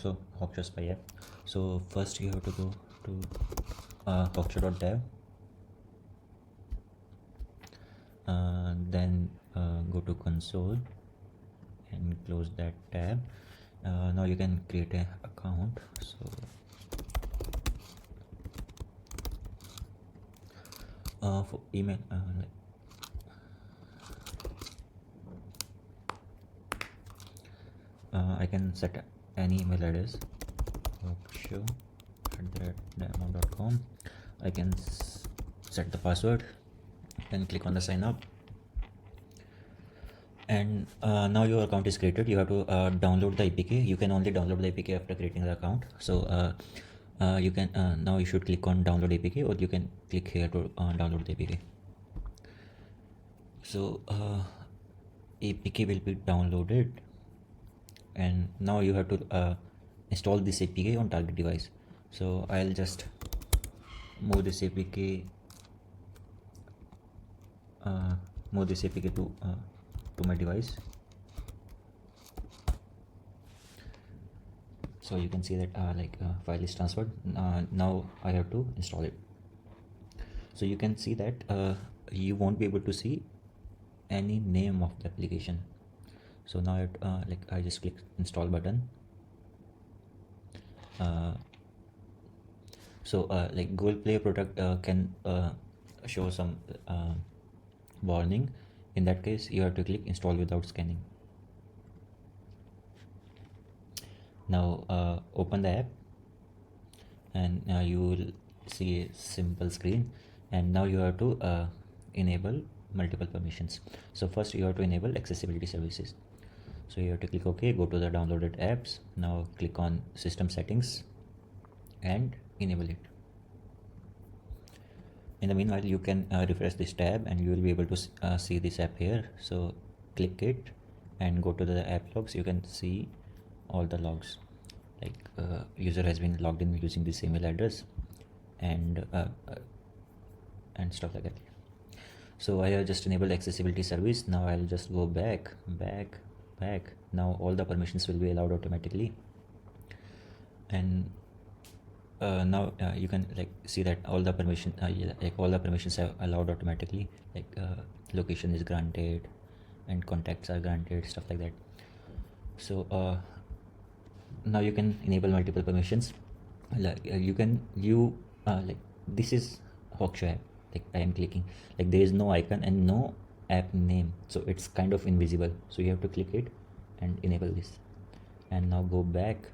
also HawkshawSpy app. So first you have to go to hawkshaw.dev, then go to console and close that tab. Now you can create an account. So for email, I can set any email address, hawkshaw@demo.com. I can set the password and click on the sign up, and now your account is created. You have to download the APK. You can only download the APK after creating the account. So you can now you should click on download APK, or you can click here to download the APK. So APK will be downloaded, and now you have to install this APK on target device. So I'll just move this APK to my device. So you can see that file is transferred. Now I have to install it. So you can see that you won't be able to see any name of the application. So now I just click install button. Google Play product can show some warning. In that case, you have to click install without scanning. Now open the app, and you will see a simple screen, and now you have to enable multiple permissions. So first you have to enable accessibility services. So you have to click OK, go to the downloaded apps. Now click on system settings and enable it. In the meanwhile, you can refresh this tab and you will be able to see this app here. So click it and go to the app logs. You can see all the logs, like user has been logged in using this email address, and stuff like that. So I have just enabled accessibility service. Now I'll just go back. Now all the permissions will be allowed automatically, and now you can see that all the permissions are allowed automatically, location is granted and contacts are granted, stuff like that. So now you can enable multiple permissions. This is Hawkshaw app. I am clicking, there is no icon and no app name, so it's kind of invisible. So you have to click it and enable this, and now go back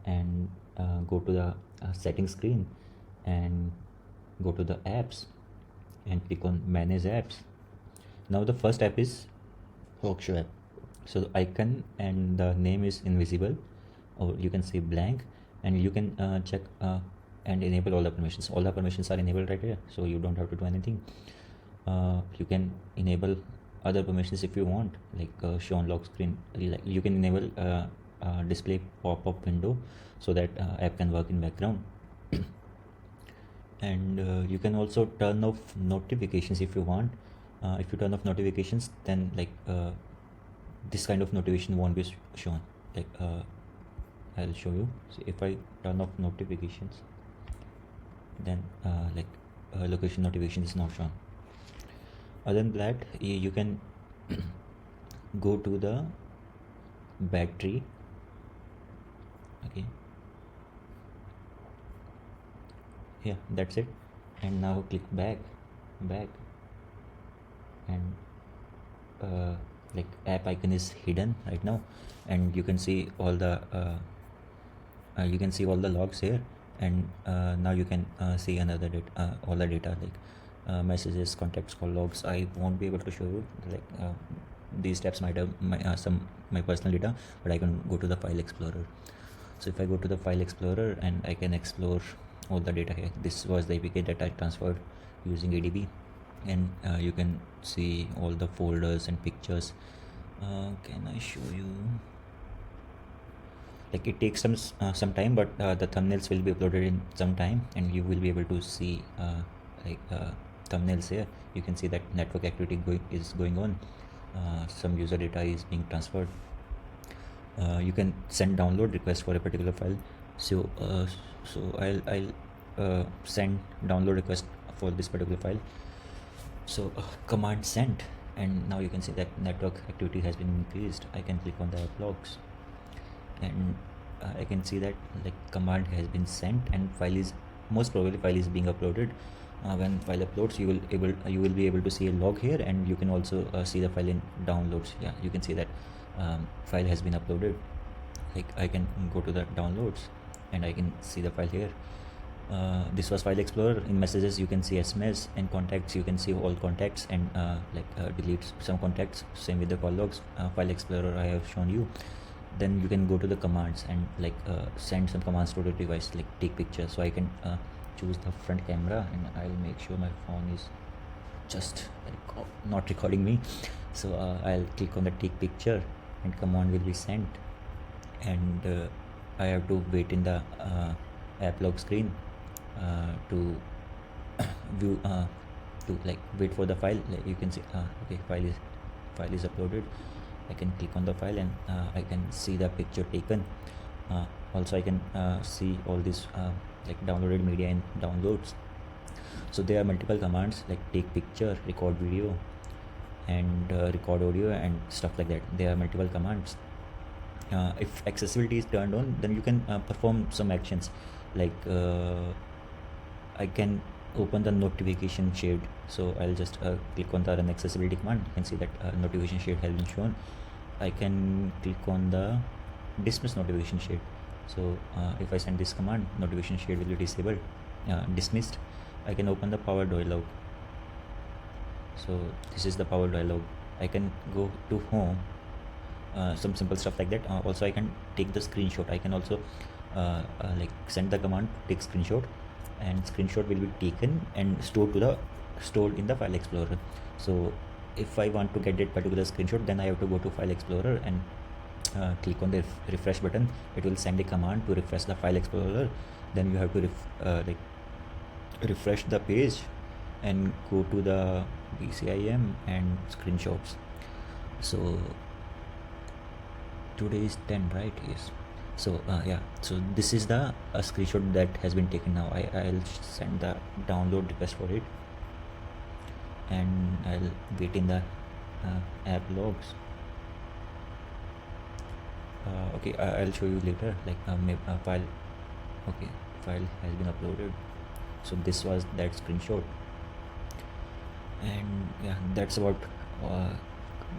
and go to the settings screen and go to the apps and click on manage apps. Now the first app is Hawkshaw app. So the icon and the name is invisible, or you can say blank, and you can check and enable all the permissions. All the permissions are enabled right here, so you don't have to do anything. You can enable other permissions if you want, show on lock screen. You can enable display pop-up window so that app can work in background. And you can also turn off notifications if you want. If you turn off notifications, then this kind of notification won't be shown. I'll show you. So if I turn off notifications, then location notification is not shown. Other than that, you can go to the battery. Okay, yeah, that's it. And now click back, and app icon is hidden right now, and you can see all the logs here. And now you can see another data, all the data, messages, contacts, call logs. I won't be able to show you, these tabs might have my personal data, but I can go to the file explorer. So if I go to the file explorer, and I can explore all the data here. This was the APK that I transferred using ADB, and you can see all the folders and pictures. Can I show you? It takes some time, but the thumbnails will be uploaded in some time, and you will be able to see thumbnails here. You can see that network activity is going on. Some user data is being transferred. you can send download request for a particular file. So I'll send download request for this particular file. So command sent, and now you can see that network activity has been increased. I can click on the app logs, and I can see that like command has been sent, and file is most probably file is being uploaded. When file uploads, you will be able to see a log here, and you can also see the file in downloads. Yeah, you can see that file has been uploaded. Like I can go to the downloads and I can see the file here. This was file explorer. In messages you can see SMS, and contacts you can see all contacts, and delete some contacts. Same with the call logs. File explorer I have shown you. Then you can go to the commands and send some commands to the device, like take picture. So I can choose the front camera, and I'll make sure my phone is just not recording me. So I'll click on the take picture, and command will be sent, and I have to wait in the app log screen to view to wait for the file. Like you can see okay, file is uploaded. I can click on the file, and I can see the picture taken. Also I can see all this downloaded media in downloads. So there are multiple commands like take picture, record video, and record audio, and stuff like that. There are multiple commands. If accessibility is turned on, then you can perform some actions like I can open the notification shade. So I'll just click on the run accessibility command. You can see that notification shade has been shown. I can click on the dismiss notification shade. So if I send this command, notification shade will be disabled, dismissed. I can open the power dialog. So this is the power dialog. I can go to home, some simple stuff like that. Also I can take the screenshot. I can also send the command take screenshot, and screenshot will be taken and stored in the file explorer. So if I want to get that particular screenshot, then I have to go to file explorer and click on the refresh button. It will send a command to refresh the file explorer. Then you have to refresh the page and go to the BCIM and screenshots. So today is 10, right? Yes. So yeah, so this is the screenshot that has been taken. Now I'll send the download request for it, and I'll wait in the app logs. Okay, I'll show you later. File. Okay, file has been uploaded. So this was that screenshot, and yeah, that's about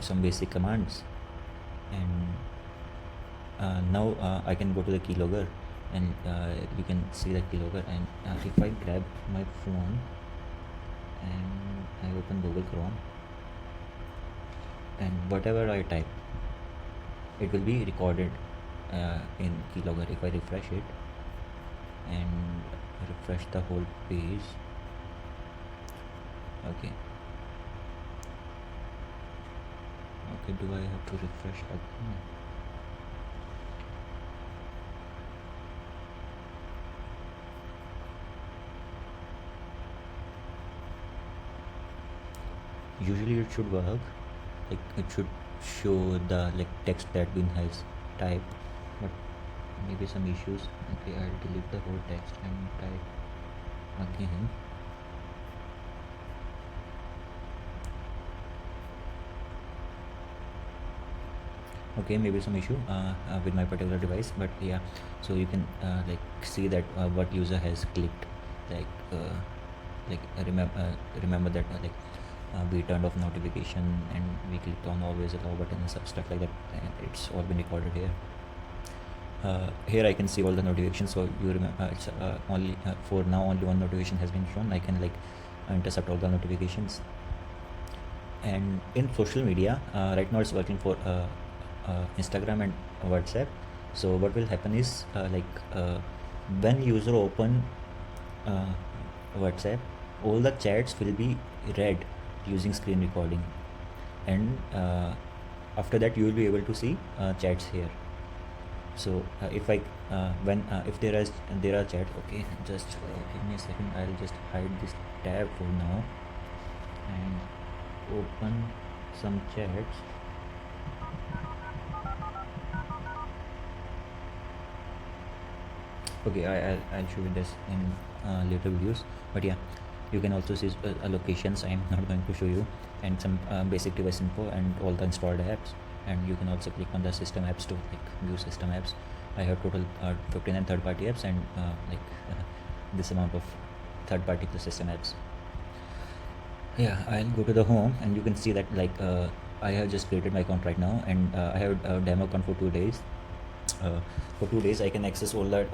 some basic commands. And now I can go to the keylogger, and you can see the keylogger. And if I grab my phone and I open Google Chrome, and whatever I type, it will be recorded in keylogger. If I refresh it and refresh the whole page, okay, do I have to refresh again? Usually it should work, like it should show the text that bin has typed, but maybe some issues. Okay, I'll delete the whole text and type again. Okay, maybe some issue with my particular device, but yeah, so you can see that what user has clicked. Remember that we turned off notification, and we clicked on always allow button and stuff like that, and it's all been recorded here. Here I can see all the notifications. So you remember it's only for now only one notification has been shown. I can intercept all the notifications. And in social media, right now it's working for Instagram and WhatsApp. So what will happen is when user open WhatsApp, all the chats will be read using screen recording, and after that you will be able to see chats here. So if I if there are chats, okay, just give me a second. I'll just hide this tab for now and open some chats. Okay, I'll show you this in later videos, but yeah, you can also see allocations. I'm not going to show you, and some basic device info and all the installed apps. And you can also click on the system apps to like view system apps. I have total 59 third-party apps and this amount of third-party plus system apps. Yeah, I'll go to the home and you can see that like I have just created my account right now, and I have a demo account for 2 days. For 2 days I can access all the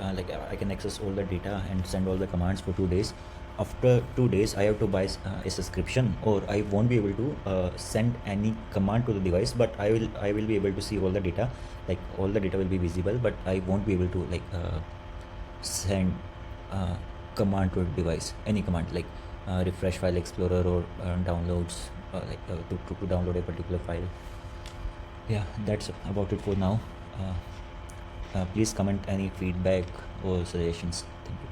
I can access all the data and send all the commands for 2 days. After 2 days I have to buy a subscription, or I won't be able to send any command to the device, but I will be able to see all the data. Like all the data will be visible, but I won't be able to like send command to a device, any command like refresh file explorer or downloads to download a particular file. Yeah, that's about it for now. Please comment any feedback or suggestions. Thank you.